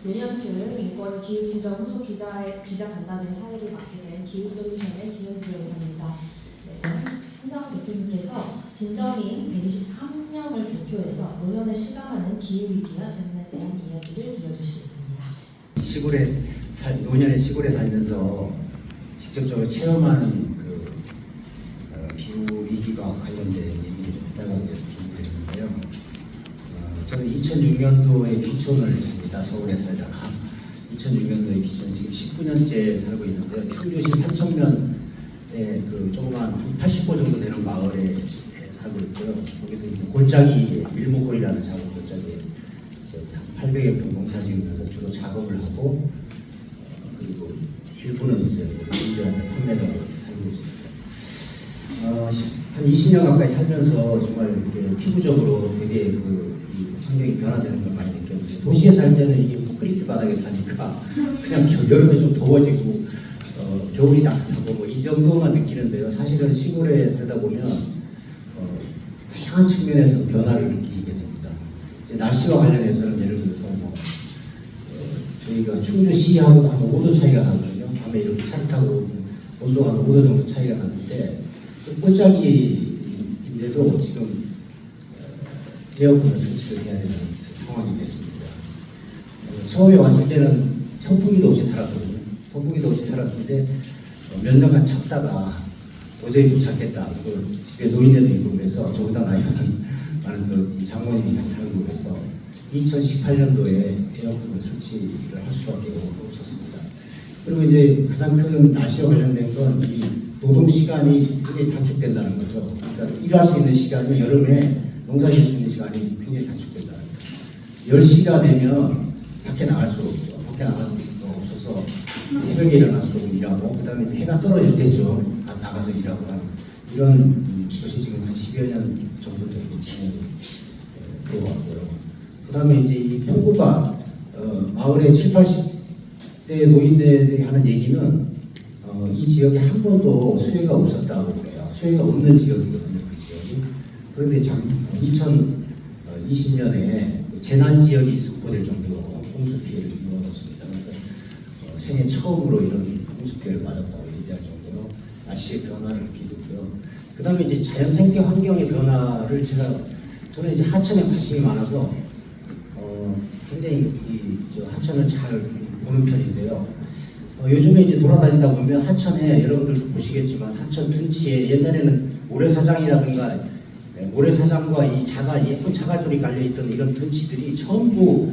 노년층 인권 기후진정 후속 기자 간담회 사회를 맡게 된 기후솔루션의 김현주 변호사입니다. 네, 홍상훈 대표님께서 진정인 123명을 대표해서 노년에 실감하는 기후위기와 재난에 대한 이야기를 들려주시겠습니다. 노년에 시골에 살면서 직접적으로 체험하는 기후위기와 관련된 얘기를 좀 해달라고 해서 준비했는데요. 저는 2006년도에 귀촌을 했습니다. 서울에 살다가 2006년도에 귀촌, 지금 19년째 살고 있는데요. 충주시 산청면에 조그만 80호 정도 되는 마을에 살고 있고요. 거기서 이제 골짜기 밀목골이라는 작은 골짜기에 800여 평 농사 지으면서 주로 작업을 하고 그리고 일부는 이제 인들한테 판매하고 이렇게 살고 있습니다. 한 20년 가까이 살면서 정말 이렇게 피부적으로 되게 이 환경이 변화되는 걸 많이 느꼈는데, 도시에 살 때는 이게 콘크리트 바닥에 사니까 그냥 여름에 좀 더워지고 겨울이 따뜻하고 뭐 이 정도만 느끼는데요. 사실은 시골에 살다 보면 다양한 측면에서 변화를 느끼게 됩니다. 날씨와 관련해서는 예를 들어서 저희가 충주시하고도 한 5도 차이가 나거든요. 밤에 이렇게 차를 타고 온도가 한 5도 정도 차이가 나는데, 골짜기인데도 지금 에어컨을 설치를 해야 되는 상황이 됐습니다. 처음에 왔을 때는 선풍기도 없이 살았거든요. 선풍기도 없이 살았는데 몇 년간 참다가 도저히 못 참겠다. 집에 노인네도 있고 그래서 저보다 나이가 많은 이 장모님이 같이 살고 그래서 2018년도에 에어컨을 설치를 할 수밖에 없었습니다. 그리고 이제 가장 큰 날씨와 관련된 건 이 노동 시간이 굉장히 단축된다는 거죠. 그러니까 일할 수 있는 시간이 여름에 농사 지을 수 있는 시간이 굉장히 단축된다는 거죠. 10시가 되면 밖에 나갈 수가 없죠. 밖에 나갈 수가 없어서 새벽에 일어나서 조금 일하고, 그 다음에 이제 해가 떨어질 때죠. 나가서 일하고 하는 이런 것이 지금 한 10여 년 정도 되게 진행이 되어 왔고요. 그 다음에 이제 이 폭우가 마을에 7, 80대 노인들이 하는 얘기는 이 지역에 한 번도 수해가 없었다고 그래요. 수해가 없는 지역이거든요, 그 지역이. 그런데 2020년에 재난 지역이 선포될 정도로 홍수 피해를 입었습니다. 그래서 생애 처음으로 이런 홍수 피해를 맞았다고 얘기할 정도로 날씨의 변화를 느끼고요. 그 다음에 이제 자연 생태 환경의 변화를 저는 이제 하천에 관심이 많아서 굉장히 하천을 잘 보는 편인데요. 요즘에 이제 돌아다니다 보면 하천에, 여러분들도 보시겠지만 하천 둔치에 옛날에는 모래사장이라든가 모래사장과 이 예쁜 자갈돌이 깔려있던 이런 둔치들이 전부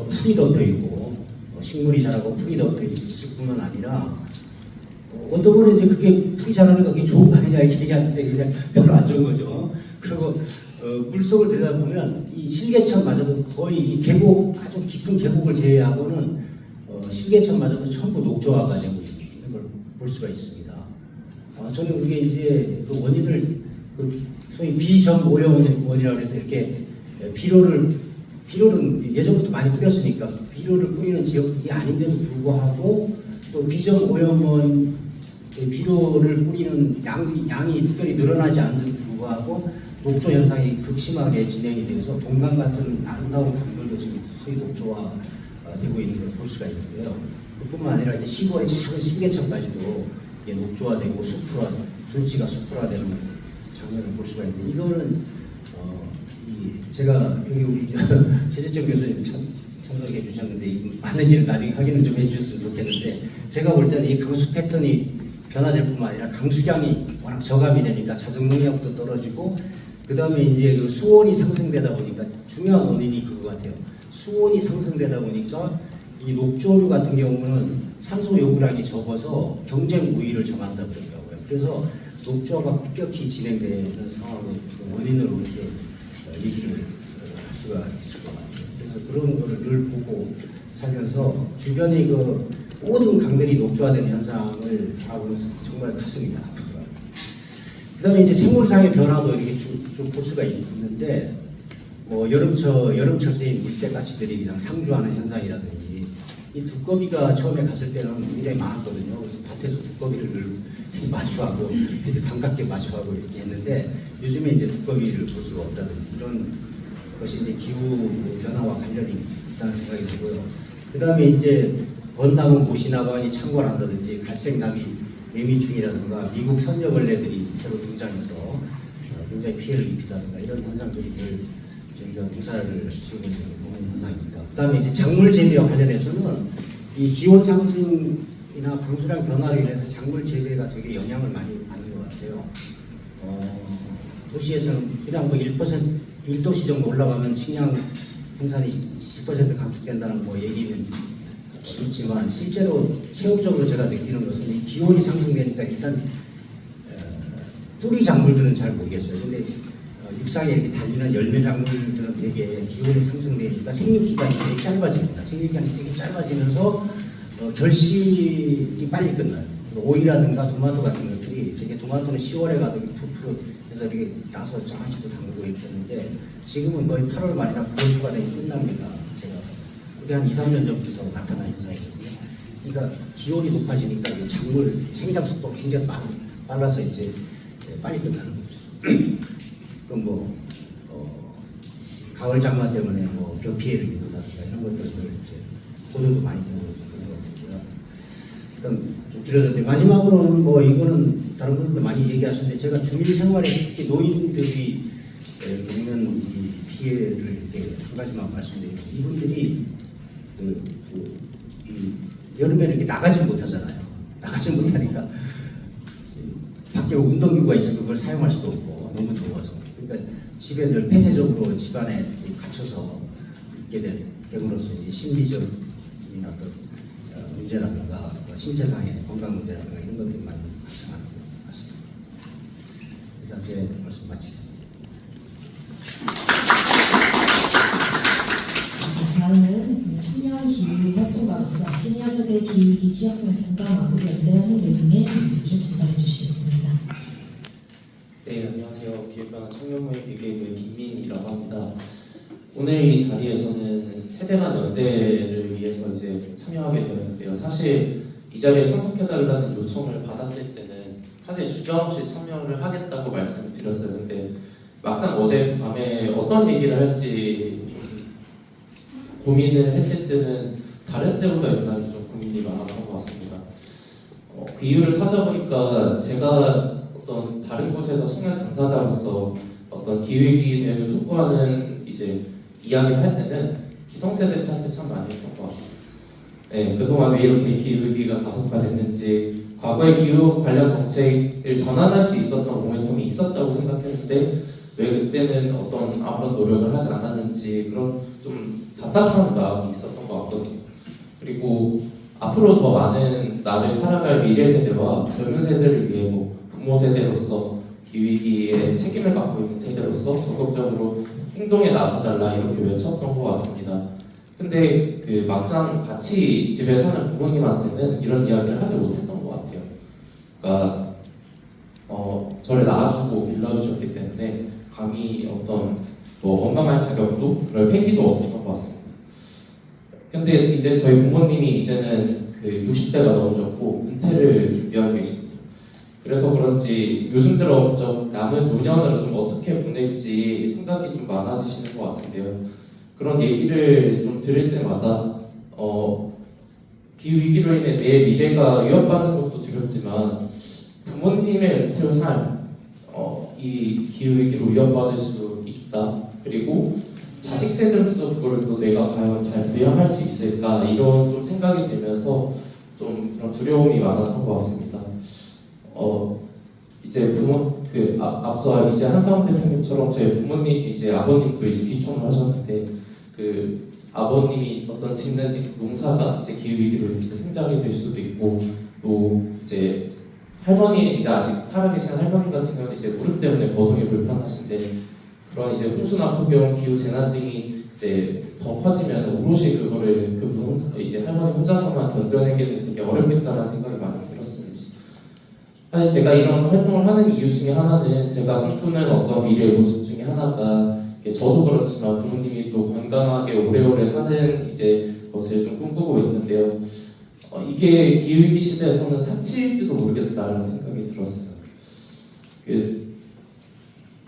풀이 덮여 있고 식물이 자라고 풀이 덮여 있을 뿐만 아니라 어떤 분은 이제 그게 풀이 자라는 거 그게 좋은 거 아니냐 이렇게 얘기하는데 그냥 별로 안 좋은 거죠. 그리고 물속을 들여다보면 이 실개천마저도 거의 이 계곡, 아주 깊은 계곡을 제외하고는 실개천마저도 전부 녹조화가 되고 있는 걸 볼 수가 있습니다. 저는 그게 이제 그 원인을 소위 비전오염원이라고 해서 이렇게 비료는 예전부터 많이 뿌렸으니까 비료를 뿌리는 지역이 아닌데도 불구하고 또 비전오염원 비료를 뿌리는 양이 특별히 늘어나지 않는데도 불구하고 녹조 현상이 극심하게 진행이 되어서 동강 같은 아름다운 강들도 지금 거의 녹조화되고 있는 걸 볼 수가 있는데요. 그뿐만 아니라 이제 시골의 작은 실개천까지도 녹조화되고 둔치가 숲으로되는 장면을 볼 수가 있는데, 이거는 제가 여기 우리 최재정 교수님 참석해 주셨는데 맞는지는 나중에 확인을 좀 해주셨으면 좋겠는데, 제가 볼 때는 이 강수 패턴이 변화될 뿐만 아니라 강수량이 워낙 저감이 되니까 자정 농약도 떨어지고, 그 다음에 이제 그 수온이 상승되다 보니까 중요한 원인이 그거 같아요. 수온이 상승되다 보니까 이 녹조류 같은 경우는 산소 요구량이 적어서 경쟁 우위를 점한다고 그러더라고요. 그래서 녹조화가 급격히 진행되는 상황의 원인으로 이렇게 얘기를 할 수가 있을 것 같아요. 그래서 그런 거를 늘 보고 살면서 주변의 그 모든 강들이 녹조화되는 현상을 바라보면서 정말 가슴이 아프더라고요. 그 다음에 이제 생물상의 변화도 이렇게 쭉 볼 수가 있는데, 뭐 여름철새인 물개가치들이 그냥 상주하는 현상이라든지, 이 두꺼비가 처음에 갔을 때는 굉장히 많았거든요. 그래서 밭에서 두꺼비를 늘 마주하고 되게 반갑게 마주하고 이렇게 했는데, 요즘에 이제 두꺼비를 볼 수가 없다든지 이런 것이 이제 기후 변화와 관련이 있다는 생각이 들고요. 그 다음에 이제 건담은 못이 나가니 창궐한다든지 갈색나비 매미충이라든가 미국 선녀벌레들이 새로 등장해서 굉장히 피해를 입히다든가 이런 현상들이 늘 저희가 농사를 지으면서 보는 현상입니다. 그 다음에 이제 작물 재배와 관련해서는 이 기온 상승이나 강수량 변화로 인해서 작물 재배가 되게 영향을 많이 받는 것 같아요. 도시에서는 그냥 뭐 1도씨 정도 올라가면 식량 생산이 10% 감축된다는 뭐 얘기는 있지만 실제로 체험적으로 제가 느끼는 것은 이 기온이 상승되니까 일단 뿌리 작물들은 잘 모르겠어요. 근데 육상에 이렇게 달리는 열매 작물들은 되게 기온이 상승되니까 생육 기간이 되게 짧아집니다. 생육 기간이 되게 짧아지면서 결실이 빨리 끝나요. 오이라든가 토마토 같은 것들이 되게 토마토는 10월에 가도 푹푹 해서 이렇게 나서 장아찌도 담그고 있었는데 지금은 거의 8월 말이나 9월 초가 되면 끝납니다. 제가 그게 한 2, 3년 전부터 나타난 현상이거든요. 그러니까 기온이 높아지니까 이 작물 생장 속도가 굉장히 빨라서 이제 빨리 끝나는 거죠. 또 뭐 가을 장마 때문에 뭐 벼 피해를 입는다든가 이런 것들을 이제 보도도 많이 되고 그런 것들이고요. 일단 좀 길어졌는데 마지막으로는 뭐 이거는 다른 분들도 많이 얘기하셨는데 제가 주민 생활에 특히 노인들이 겪는 이 피해를 이렇게 한 가지만 말씀드리면 이분들이 이 여름에는 이렇게 나가지 못하잖아요. 나가지 못하니까 밖에 운동기구가 있어도 그걸 사용할 수도 없고 너무 더워서 그러니까 집에 늘 폐쇄적으로 집안에 갇혀서 있게 됨으로써 심리적인 어떤 문제라든가 신체상의 건강 문제라든가 이런 것들이 많이 발생하는 것 같습니다. 그래서 제 말씀 마치겠습니다. 다음은 청년 기후 활동가로서 시니어 세대 기후위기 취약성을 공감하고 연대하는 내용의 메시지를 전달해 주시겠습니다. 네, 안녕하세요. 기획변화 청년모임 기획의 김민이라고 합니다. 오늘 이 자리에서는 세대 간 연대를 위해서 이제 참여하게 되었는데요. 사실 이 자리에 참석해달라는 요청을 받았을 때는 사실 주저없이 참여를 하겠다고 말씀을 드렸어요. 근데 막상 어젯밤에 어떤 얘기를 할지 좀 고민을 했을 때는 다른 때보다 유난히 좀 고민이 많았던 것 같습니다. 그 이유를 찾아보니까 제가 어떤 다른 곳에서 청년 당사자로서 어떤 기후위기 대응을 촉구하는 이제 이야기를 할 때는 기성세대 탓을 참 많이 했던 것 같아요. 네, 그동안 왜 이렇게 기후위기가 가속화됐는지 과거의 기후 관련 정책을 전환할 수 있었던 모멘텀이 있었다고 생각했는데 왜 그때는 어떤 아무런 노력을 하지 않았는지 그런 좀 답답한 마음이 있었던 것 같거든요. 그리고 앞으로 더 많은 나를 살아갈 미래 세대와 젊은 세대를 위해 뭐 부모 세대로서 기후위기에 책임을 갖고 있는 세대로서 적극적으로 행동에 나서달라 이렇게 외쳤던 것 같습니다. 근데 그 막상 같이 집에 사는 부모님한테는 이런 이야기를 하지 못했던 것 같아요. 그러니까 저를 낳아주고 길러주셨기 때문에 감히 어떤 뭐 원망할 자격도 그럴 패기도 없었던 것 같습니다. 근데 이제 저희 부모님이 이제는 그 60대가 넘으셨고 은퇴를 준비하고 계십니다. 그래서 그런지 요즘 들어 좀 남은 노년을 좀 어떻게 보낼지 생각이 좀 많아지시는 것 같은데요. 그런 얘기를 좀 들을 때마다 기후위기로 인해 내 미래가 위협받는 것도 두렵지만 부모님의 은퇴 삶, 이 기후위기로 위협받을 수 있다. 그리고 자식 세대로서 그걸 또 내가 과연 잘 부양할 수 있을까 이런 좀 생각이 들면서 좀 그런 두려움이 많았던 것 같습니다. 이제 앞서 이제 한상훈 대표님처럼 저희 부모님 이제 아버님도 이제 귀촌을 하셨는데 그 아버님이 어떤 짓는 농사가 이제 기후 위기로 인해서 힘들게 될 수도 있고 또 이제 할머니 이제 아직 살아계신 할머니 같은 경우는 이제 무릎 때문에 거동이 불편하신데 그런 이제 홍수나 폭염, 기후 재난 등이 이제 더 커지면 오롯이 그거를 이제 할머니 혼자서만 견뎌내기는 되게 어렵겠다는 생각이 많이 들었습니다. 사실 제가 이런 활동을 하는 이유 중에 하나는 제가 꿈꾸는 어떤 미래의 모습 중에 하나가 저도 그렇지만 부모님이 또 건강하게 오래오래 사는 이제 것을 좀 꿈꾸고 있는데요. 이게 기후위기 시대에서는 사치일지도 모르겠다는 생각이 들었어요.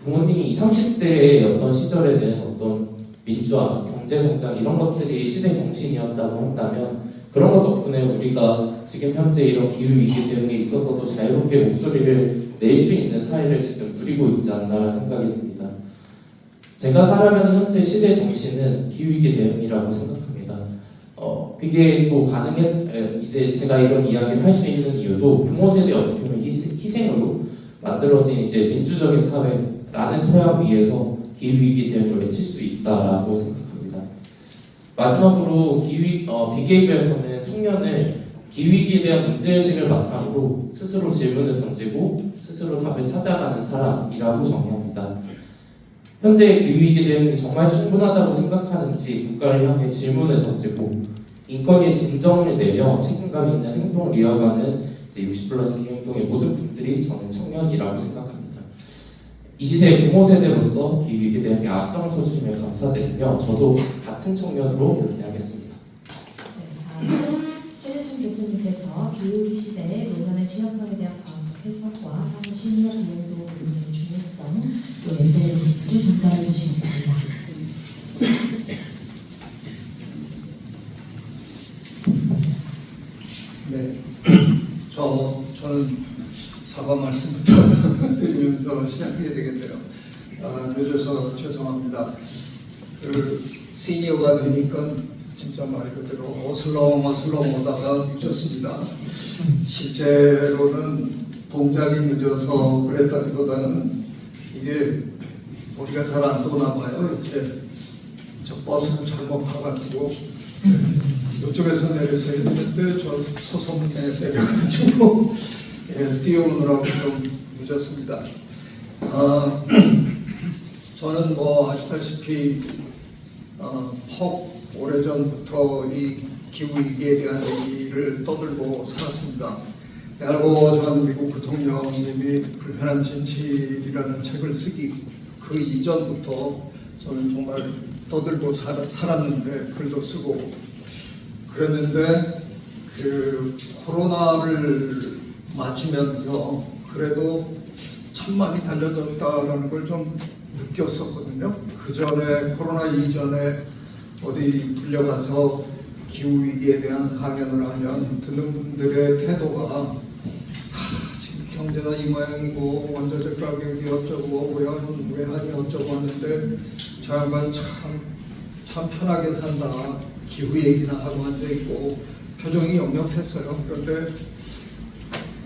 부모님이 20, 30대의 어떤 시절에는 어떤 민주화, 경제 성장 이런 것들이 시대 정신이었다고 한다면 그런 것 덕분에 우리가 지금 현재 이런 기후 위기 대응에 있어서도 자유롭게 목소리를 낼 수 있는 사회를 지금 누리고 있지 않나라는 생각이 듭니다. 제가 살아가는 현재 시대 정신은 기후 위기 대응이라고 생각합니다. 그게 또 이제 제가 이런 이야기를 할 수 있는 이유도 부모 세대 어떻게 보면 희생으로 만들어진 이제 민주적인 사회라는 토양 위에서 기후 위기 대응을 외칠 수 있다라고 생각합니다. 마지막으로 비계획에서는 청년을 기후위기에 대한 문제의식을 바탕으로 스스로 질문을 던지고 스스로 답을 찾아가는 사람이라고 정의합니다. 현재 기후위기 대응이 정말 충분하다고 생각하는지 국가를 향해 질문을 던지고 인권위에 진정을 내며 책임감 있는 행동을 이어가는 이제 60+ 기행동의 모든 분들이 저는 청년이라고 생각합니다. 이 시대의 부모 세대로서 기후위기 대응에 앞장서 주시며 감사드리며 저도 같은 청년으로 연대하겠습니다. 네, 다음은 최재춘 교수님께서 기후 시대의 노년의 취약성에 대한 과학적 해석과 향후 심리학 비용도 문제의 중요성, 또 연대 지식을 전달해 주시겠습니다. 네, 저는 사과 말씀부터 드리면서 시작하게 되겠네요. 늦어서 죄송합니다. 시니어가 되니까 진짜 말 그대로 어슬렁어슬렁 오다가 늦었습니다. 실제로는 동작이 늦어서 그랬다기보다는 이게 머리가 잘 안 도나 봐요. 이제 저 버스를 잘못 타가지고 이쪽에서 내려서 했는데 저 소송에 내려가지고 뛰어오느라고 좀 늦었습니다. 저는 뭐 아시다시피 오래전부터 이 기후위기에 대한 얘기를 떠들고 살았습니다. 알고 전 미국 부통령님이 불편한 진실이라는 책을 쓰기 그 이전부터 저는 정말 떠들고 살았는데 글도 쓰고 그랬는데 그 코로나를 맞으면서 그래도 참 많이 달라졌다라는 걸 좀 느꼈었거든요. 그 전에 코로나 이전에 어디 불려가서 기후위기에 대한 강연을 하면 듣는 분들의 태도가 지금 경제가 이 모양이고 원자재 가격이 어쩌고 외환이 어쩌고 하는데 저 양반 참 편하게 산다. 기후 얘기나 하고 앉아있고 표정이 역력했어요. 그런데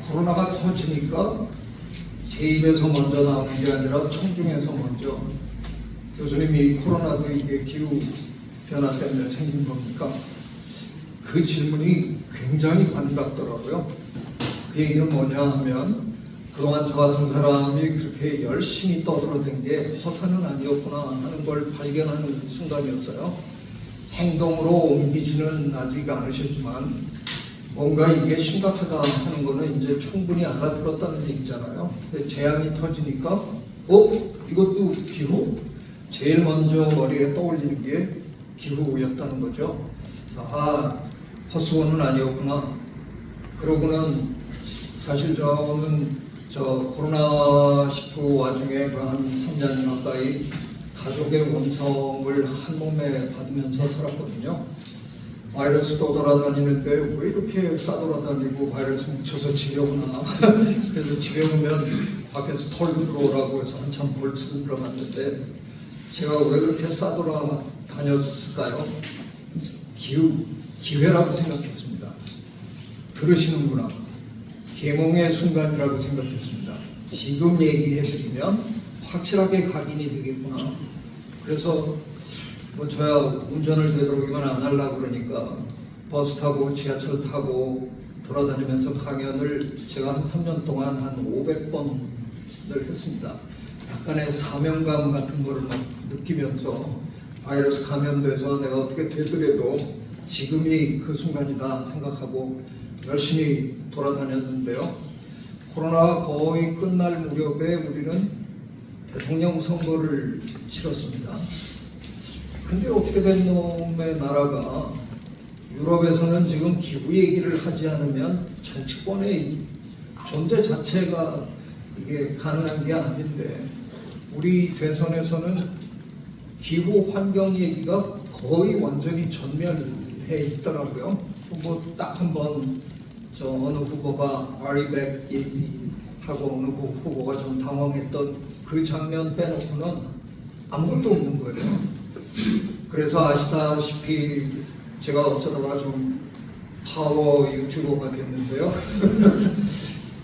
코로나가 터지니까 제 입에서 먼저 나오는 게 아니라 청중에서 먼저 교수님이 코로나도 이게 기후 변화 때문에 생긴 겁니까? 그 질문이 굉장히 반갑더라고요. 그 얘기는 뭐냐 하면 그동안 저 같은 사람이 그렇게 열심히 떠들어댄 게 허사는 아니었구나 하는 걸 발견하는 순간이었어요. 행동으로 옮기지는 아직 않으셨지만 뭔가 이게 심각하다 하는 거는 이제 충분히 알아들었다는 얘기잖아요. 근데 재앙이 터지니까 이것도 기후? 제일 먼저 머리에 떠올리는 게 기후였다는 거죠. 그래서 헛수고는 아니었구나. 그러고는 사실 저는 코로나19 와중에 한 3년 가까이 가족의 원성을 한 몸에 받으면서 살았거든요. 바이러스도 돌아다니는데 왜 이렇게 싸돌아다니고 바이러스 뭉쳐서 집에 오나. 그래서 집에 오면 밖에서 털 들어오라고 해서 한참 벌써 들어갔는데 제가 왜 그렇게 싸돌아다녔을까요? 기회라고 생각했습니다. 들으시는구나. 계몽의 순간이라고 생각했습니다. 지금 얘기해드리면 확실하게 각인이 되겠구나. 그래서 저야 운전을 되도록이면 안 하려고 그러니까 버스 타고 지하철 타고 돌아다니면서 강연을 제가 한 3년 동안 한 500번을 했습니다. 약간의 사명감 같은 거를 막 느끼면서 바이러스 감염돼서 내가 어떻게 되더라도 지금이 그 순간이다 생각하고 열심히 돌아다녔는데요. 코로나가 거의 끝날 무렵에 우리는 대통령 선거를 치렀습니다. 근데 어떻게 된 놈의 나라가 유럽에서는 지금 기후 얘기를 하지 않으면 정치권의 존재 자체가 이게 가능한 게 아닌데 우리 대선에서는 기후 환경 얘기가 거의 완전히 전멸해 있더라고요. 뭐 딱 한 번 저 어느 후보가 아리백 얘기하고 어느 후보가 좀 당황했던 그 장면 빼놓고는 아무것도 없는 거예요. 그래서 아시다시피 제가 어쩌다가 좀 파워 유튜버가 됐는데요.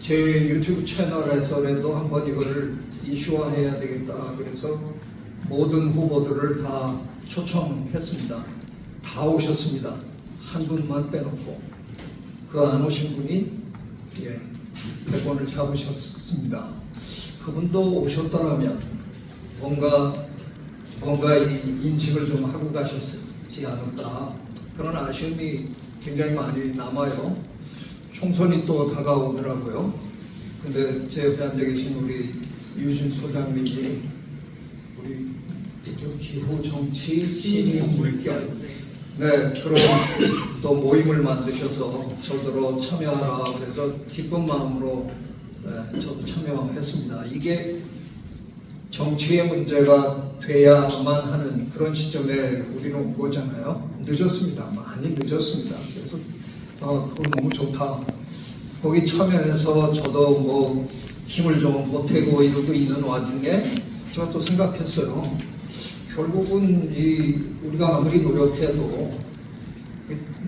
제 유튜브 채널에서라도 한번 이거를 이슈화해야 되겠다. 그래서 모든 후보들을 다 초청했습니다. 다 오셨습니다. 한 분만 빼놓고. 그 안 오신 분이 대본을 잡으셨습니다. 그분도 오셨더라면 뭔가 이 인식을 좀 하고 가셨지 않을까. 그런 아쉬움이 굉장히 많이 남아요. 총선이 또 다가오더라고요. 근데 제 옆에 앉아 계신 우리 유진 소장님이 우리 기후 정치 시민 물결 그런 또 모임을 만드셔서 저더러 참여하라 그래서 기쁜 마음으로 저도 참여했습니다. 이게 정치의 문제가 돼야만 하는 그런 시점에 우리는 온 거잖아요. 늦었습니다. 많이 늦었습니다. 그래서 그거 너무 좋다. 거기 참여해서 저도 뭐 힘을 좀 보태고 이러고 있는 와중에 제가 또 생각했어요. 결국은 우리가 아무리 노력해도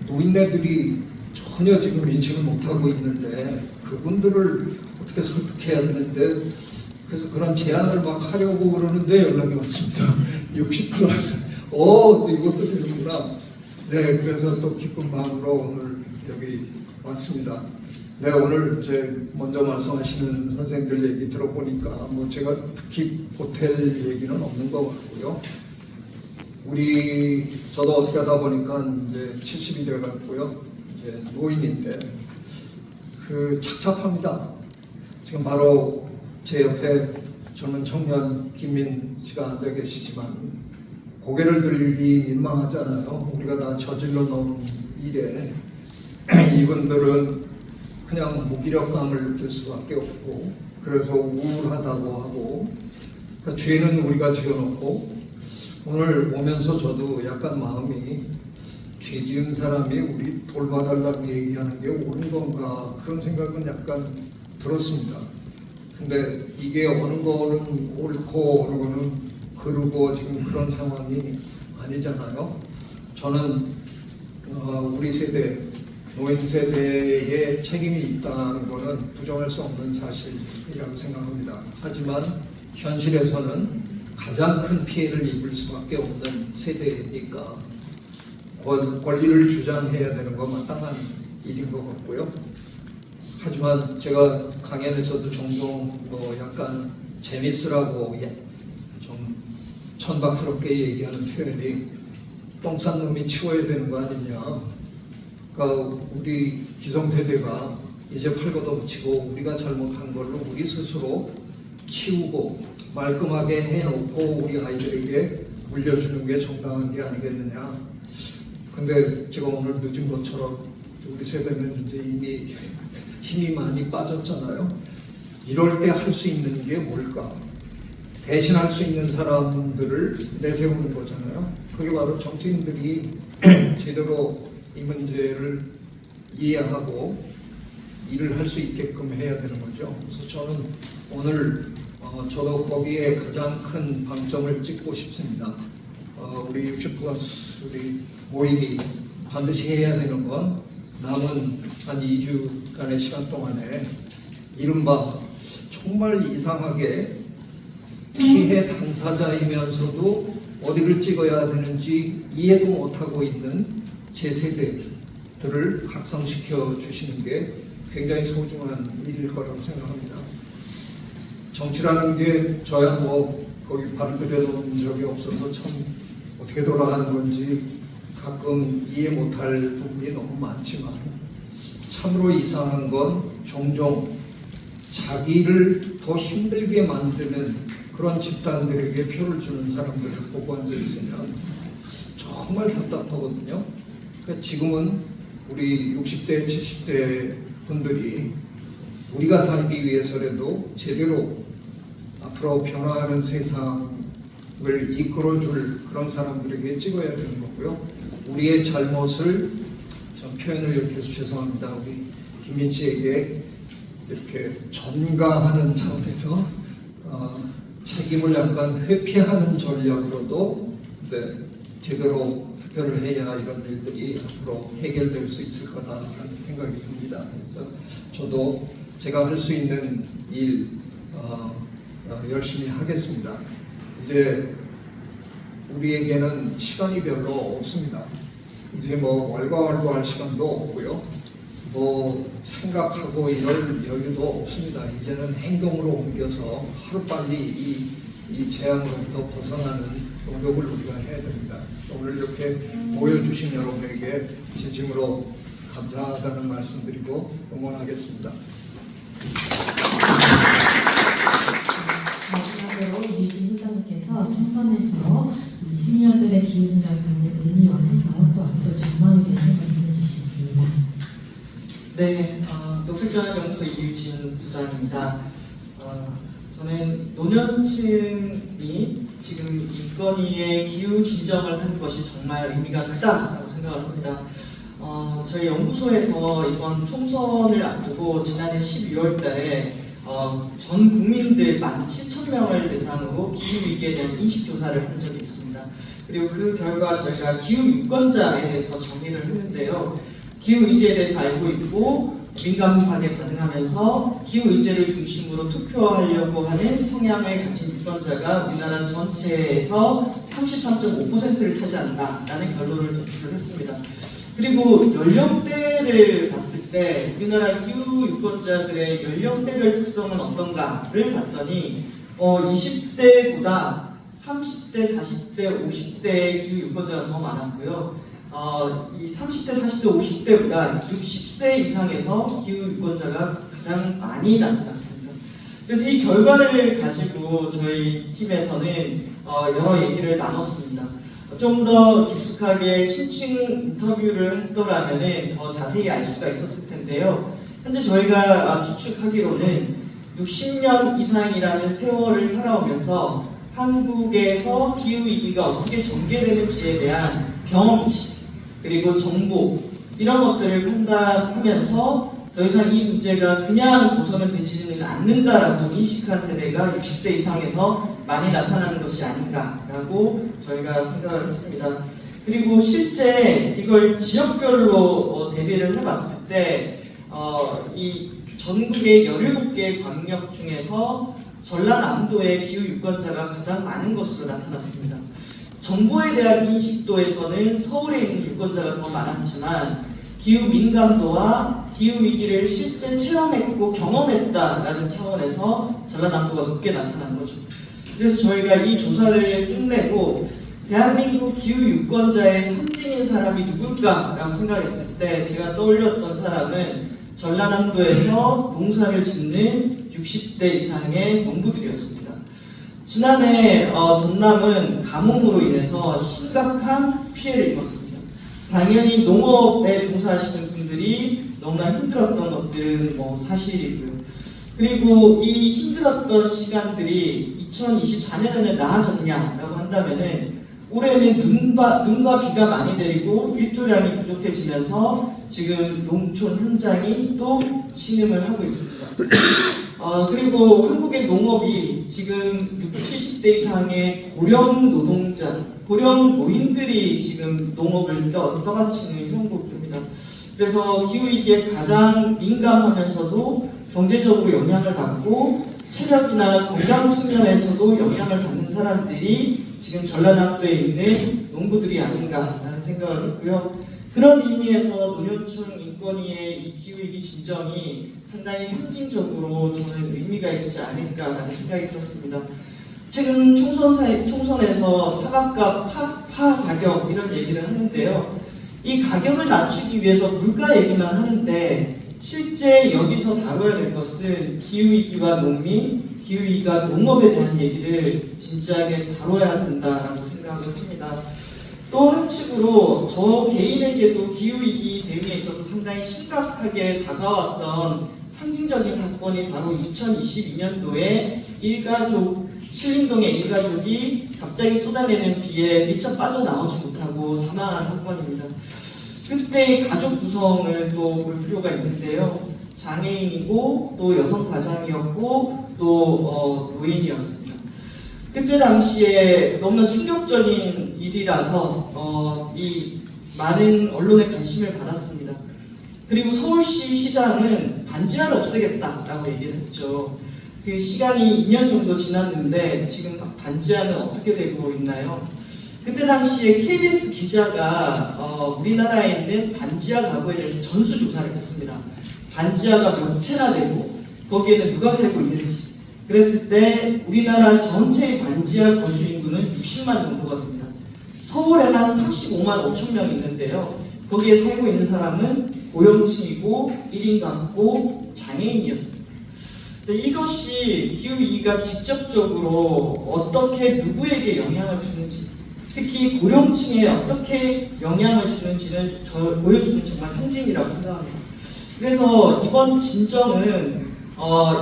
노인네들이 전혀 지금 인식을 못하고 있는데 그분들을 어떻게 설득해야 되는데 그래서 그런 제안을 막 하려고 그러는데 연락이 왔습니다. 60 플러스. 또 이것도 되는구나. 네, 그래서 또 기쁜 마음으로 오늘 여기 왔습니다. 네, 오늘 이제 먼저 말씀하시는 선생님들 얘기 들어보니까 뭐 제가 특히 보탤 얘기는 없는 것 같고요. 저도 어떻게 하다 보니까 이제 70이 돼갖고요. 이제 노인인데 착잡합니다. 지금 바로 제 옆에 젊은 청년 김민 씨가 앉아 계시지만 고개를 들기 민망하잖아요. 우리가 다 저질러 놓은 일에 이분들은 그냥 무기력감을 느낄 수밖에 없고 그래서 우울하다고 하고 그러니까 죄는 우리가 지어놓고 오늘 오면서 저도 약간 마음이 죄 지은 사람이 우리 돌봐달라고 얘기하는 게 옳은 건가 그런 생각은 약간 들었습니다. 근데 이게 어느 거는 옳고 어느 거는 그르고 지금 그런 상황이 아니잖아요. 저는 우리 세대 노인 세대에 책임이 있다는 것은 부정할 수 없는 사실이라고 생각합니다. 하지만 현실에서는 가장 큰 피해를 입을 수밖에 없는 세대니까 권리를 주장해야 되는 건 마땅한 일인 것 같고요. 하지만 제가 강연에서도 종종 약간 재밌으라고 좀 천박스럽게 얘기하는 표현이 똥 싼 놈이 치워야 되는 거 아니냐. 그러니까 우리 기성세대가 이제 팔고도 붙이고 우리가 잘못한 걸로 우리 스스로 치우고 말끔하게 해놓고 우리 아이들에게 물려주는 게 정당한 게 아니겠느냐. 근데 제가 오늘 늦은 것처럼 우리 세대는 이제 이미 힘이 많이 빠졌잖아요. 이럴 때 할 수 있는 게 뭘까? 대신할 수 있는 사람들을 내세우는 거잖아요. 그게 바로 정치인들이 제대로 이 문제를 이해하고 일을 할 수 있게끔 해야 되는 거죠. 그래서 저는 오늘 저도 거기에 가장 큰 방점을 찍고 싶습니다. 우리 60 플러스 우리 모임이 반드시 해야 되는 건 남은 한 2주간의 시간 동안에 이른바 정말 이상하게 피해 당사자이면서도 어디를 찍어야 되는지 이해도 못하고 있는 제 세대들을 각성시켜 주시는 게 굉장히 소중한 일일 거라고 생각합니다. 정치라는 게 저야 뭐 거기 발을 들여놓은 적이 없어서 참 어떻게 돌아가는 건지 가끔 이해 못할 부분이 너무 많지만 참으로 이상한 건 종종 자기를 더 힘들게 만드는 그런 집단들에게 표를 주는 사람들을 보고 앉아 있으면 정말 답답하거든요. 그러니까 지금은 우리 60대, 70대 분들이 우리가 살기 위해서라도 제대로 앞으로 변화하는 세상을 이끌어줄 그런 사람들에게 찍어야 되는 거고요. 우리의 잘못을 좀 표현을 이렇게 해서 죄송합니다. 우리 김민 씨에게 이렇게 전가하는 차원에서 책임을 약간 회피하는 전략으로도 제대로 투표를 해야 이런 일들이 앞으로 해결될 수 있을 거다라는 생각이 듭니다. 그래서 저도 제가 할 수 있는 일 열심히 하겠습니다. 이제 우리에게는 시간이 별로 없습니다. 이제 뭐 왈가왈부할 시간도 없고요. 뭐 생각하고 이럴 여유도 없습니다. 이제는 행동으로 옮겨서 하루빨리 이 재앙으로부터 벗어나는 노력을 우리가 해야 됩니다. 오늘 이렇게 모여주신 여러분에게 진심으로 감사하다는 말씀드리고 응원하겠습니다. 마지막으로 유진 소장님께서 총선에서 시니어들의 기후조정을 갖는 의미와 해서 또 앞으로 전망에 대해서 말씀해 주시겠습니다. 네, 녹색전환연구소 이유진 소장입니다. 저는 노년층이 지금 이건희의 기후 진정을 하는 것이 정말 의미가 크다고 생각을 합니다. 저희 연구소에서 이번 총선을 앞두고 지난해 12월 달에 전 국민들 17,000명을 대상으로 기후위기에 대한 인식조사를 한 적이 있습니다. 그리고 그 결과 저희가 기후유권자에 대해서 정의를 했는데요. 기후의제에 대해서 알고 있고 민감하게 반응하면서 기후의제를 중심으로 투표하려고 하는 성향을 가진 유권자가 우리나라 전체에서 33.5%를 차지한다라는 결론을 도출했습니다. 그리고 연령대를 봤을 때 우리나라 기후 유권자들의 연령대별 특성은 어떤가를 봤더니 20대보다 30대, 40대, 50대의 기후 유권자가 더 많았고요. 이 30대, 40대, 50대보다 60세 이상에서 기후 유권자가 가장 많이 나타났습니다. 그래서 이 결과를 가지고 저희 팀에서는 여러 얘기를 나눴습니다. 좀 더 깊숙하게 심층 인터뷰를 했더라면 더 자세히 알 수가 있었을 텐데요. 현재 저희가 추측하기로는 60년 이상이라는 세월을 살아오면서 한국에서 기후위기가 어떻게 전개되는지에 대한 경험치 그리고 정보 이런 것들을 판단하면서 더 이상 이 문제가 그냥 도전은 되지는 않는다라고 인식한 세대가 60세 이상에서 많이 나타나는 것이 아닌가라고 저희가 생각을 했습니다. 그리고 실제 이걸 지역별로 대비를 해봤을 때 이 전국의 17개 광역 중에서 전라남도의 기후 유권자가 가장 많은 것으로 나타났습니다. 정보에 대한 인식도에서는 서울에 있는 유권자가 더 많았지만 기후 민감도와 기후 위기를 실제 체험했고 경험했다라는 차원에서 전라남도가 높게 나타난 거죠. 그래서 저희가 이 조사를 끝내고 대한민국 기후 유권자의 상징인 사람이 누굴까라고 생각했을 때 제가 떠올렸던 사람은 전라남도에서 농사를 짓는 60대 이상의 농부들이었습니다. 지난해 전남은 가뭄으로 인해서 심각한 피해를 입었습니다. 당연히 농업에 종사하시는 분들이 너무나 힘들었던 것들은 사실이고요. 그리고 이 힘들었던 시간들이 2024년에는 나아졌냐라고 한다면은 올해는 눈과 비가 많이 내리고 일조량이 부족해지면서 지금 농촌 현장이 또 신음을 하고 있습니다. 그리고 한국의 농업이 지금 60, 70대 이상의 고령 노동자, 고령 노인들이 지금 농업을 떠받치는 형국입니다. 그래서 기후위기에 가장 민감하면서도 경제적으로 영향을 받고 체력이나 건강 측면에서도 영향을 받는 사람들이 지금 전라남도에 있는 농부들이 아닌가라는 생각을 했고요. 그런 의미에서 노년층 인권위의 이 기후위기 진정이 상당히 상징적으로 저는 의미가 있지 않을까라는 생각이 들었습니다. 최근 총선에서 사각과 파 가격 이런 얘기를 하는데요. 이 가격을 낮추기 위해서 물가 얘기만 하는데 실제 여기서 다뤄야 될 것은 기후위기와 농민, 기후위기가 농업에 대한 얘기를 진지하게 다뤄야 된다라고 생각을 합니다. 또 한측으로 저 개인에게도 기후위기 대응에 있어서 상당히 심각하게 다가왔던 상징적인 사건이 바로 2022년도에 신림동의 일가족이 갑자기 쏟아내는 비에 미처 빠져나오지 못하고 사망한 사건입니다. 그때의 가족 구성을 또 볼 필요가 있는데요. 장애인이고 또 여성 가장이었고 또 노인이었습니다. 그때 당시에 너무나 충격적인 일이라서 이 많은 언론의 관심을 받았습니다. 그리고 서울시 시장은 반지하를 없애겠다라고 얘기를 했죠. 그 시간이 2년 정도 지났는데 지금 반지하는 어떻게 되고 있나요? 그때 당시에 KBS 기자가 우리나라에 있는 반지하 가구에 대해서 전수조사를 했습니다. 반지하가 몇 채나 되고 거기에는 누가 살고 있는지. 그랬을 때 우리나라 전체의 반지하 거주 인구는 60만 정도가 됩니다. 서울에만 35만 5천 명 있는데요. 거기에 살고 있는 사람은 고령층이고 1인 가구 장애인이었습니다. 이것이 기후위기가 직접적으로 어떻게 누구에게 영향을 주는지, 특히 고령층에 어떻게 영향을 주는지는 보여주는 정말 상징이라고 생각합니다. 그래서 이번 진정은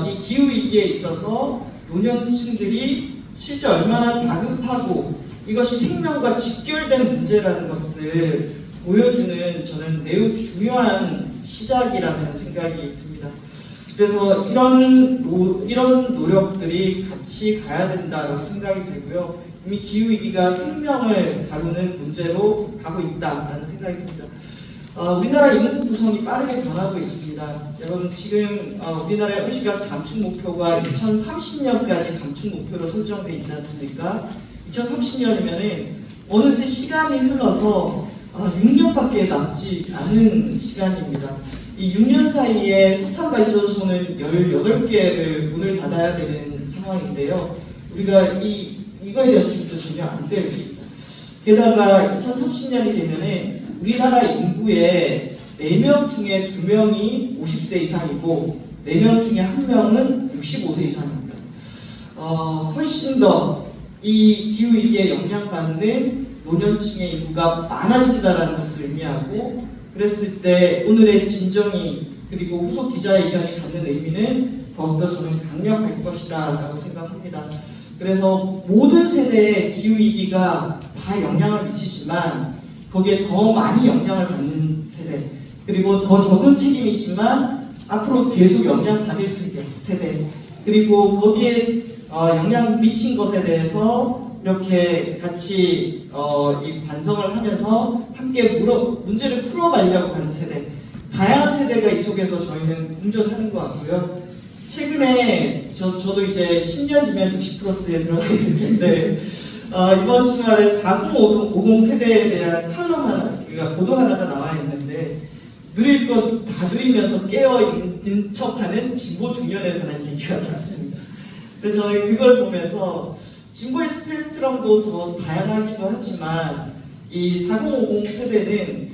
이 기후위기에 있어서 노년층들이 실제 얼마나 다급하고 이것이 생명과 직결된 문제라는 것을 보여주는 저는 매우 중요한 시작이라는 생각이 듭니다. 그래서 이런 노력들이 같이 가야 된다고 생각이 들고요. 이미 기후위기가 생명을 다루는 문제로 가고 있다는 생각이 듭니다. 우리나라 인구 구성이 빠르게 변하고 있습니다. 여러분 지금 우리나라의 온실가스 감축 목표가 2030년까지 감축 목표로 설정되어 있지 않습니까? 2030년이면은 어느새 시간이 흘러서 6년밖에 남지 않은 시간입니다. 이 6년 사이에 석탄 발전소는 18개를 문을 닫아야 되는 상황인데요. 우리가 이거에 대한 준비도 전혀 안 되어 있습니다. 게다가 2030년이 되면은 우리나라 인구의 4명 중에 2명이 50세 이상이고 4명 중에 1명은 65세 이상입니다. 훨씬 더 이 기후위기에 영향받는 노년층의 인구가 많아진다는 것을 의미하고, 그랬을 때 오늘의 진정이 그리고 후속 기자회견이 갖는 의미는 더욱더 저는 강력할 것이다 라고 생각합니다. 그래서 모든 세대의 기후위기가 다 영향을 미치지만 거기에 더 많이 영향을 받는 세대, 그리고 더 적은 책임이지만 앞으로 계속 영향받을 세대, 그리고 거기에 영향 미친 것에 대해서 이렇게 같이 이 반성을 하면서 함께 문제를 풀어가려고 하는 세대, 다양한 세대가 이 속에서 저희는 공존하는 것 같고요. 최근에 저도 이제 10년 뒤면 60+에 들어가게 됐는데 이번 주말에 4050 세대에 대한 칼럼 하나, 그러니까 보도 하나가 나와 있는데 누릴 것 다 누리면서 깨어있는 척하는 진보 중년에 관한 얘기가 나왔습니다. 그래서 저희 그걸 보면서 진보의 스펙트럼도 더 다양하기도 하지만 이 4050 세대는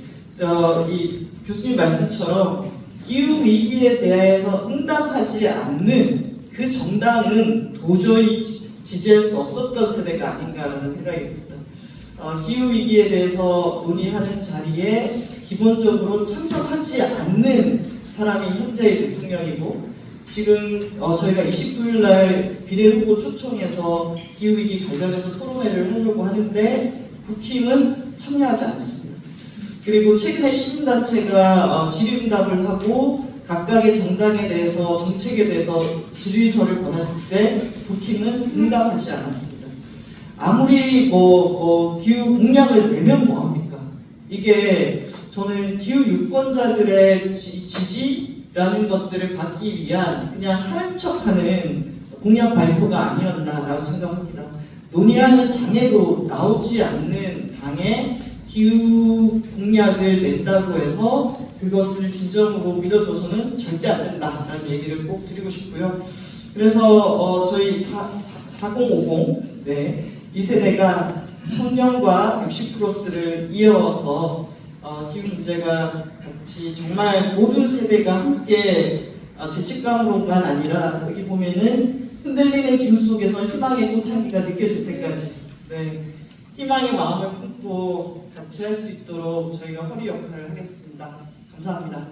이 교수님 말씀처럼 기후 위기에 대해서 응답하지 않는 그 정당은 도저히 지지할 수 없었던 세대가 아닌가라는 생각이 듭니다. 기후 위기에 대해서 논의하는 자리에 기본적으로 참석하지 않는 사람이 현재의 대통령이고, 지금 저희가 29일 날 비례후보 초청해서 기후위기 관련해서 토론회를 하려고 하는데 국힘은 참여하지 않습니다. 그리고 최근에 시민단체가 질의응답을 하고 각각의 정당에 대해서 정책에 대해서 질의서를 보냈을 때 국힘은 응답하지 않았습니다. 아무리 기후 공약을 내면 뭐합니까? 이게 저는 기후 유권자들의 지지라는 것들을 받기 위한 그냥 하는 척하는 공약 발표가 아니었나라고 생각합니다. 논의하는 장애도 나오지 않는 당에 기후 공약을 낸다고 해서 그것을 진정으로 믿어줘서는 절대 안 된다라는 얘기를 꼭 드리고 싶고요. 그래서 저희 4050 이 세대가 청년과 60+를 이어서 기후 문제가 같이 정말 모든 세대가 함께 죄책감으로만 아니라 여기 보면은 흔들리는 기후 속에서 희망의 꽃향기가 느껴질 때까지 희망의 마음을 품고 같이 할 수 있도록 저희가 허리 역할을 하겠습니다. 감사합니다.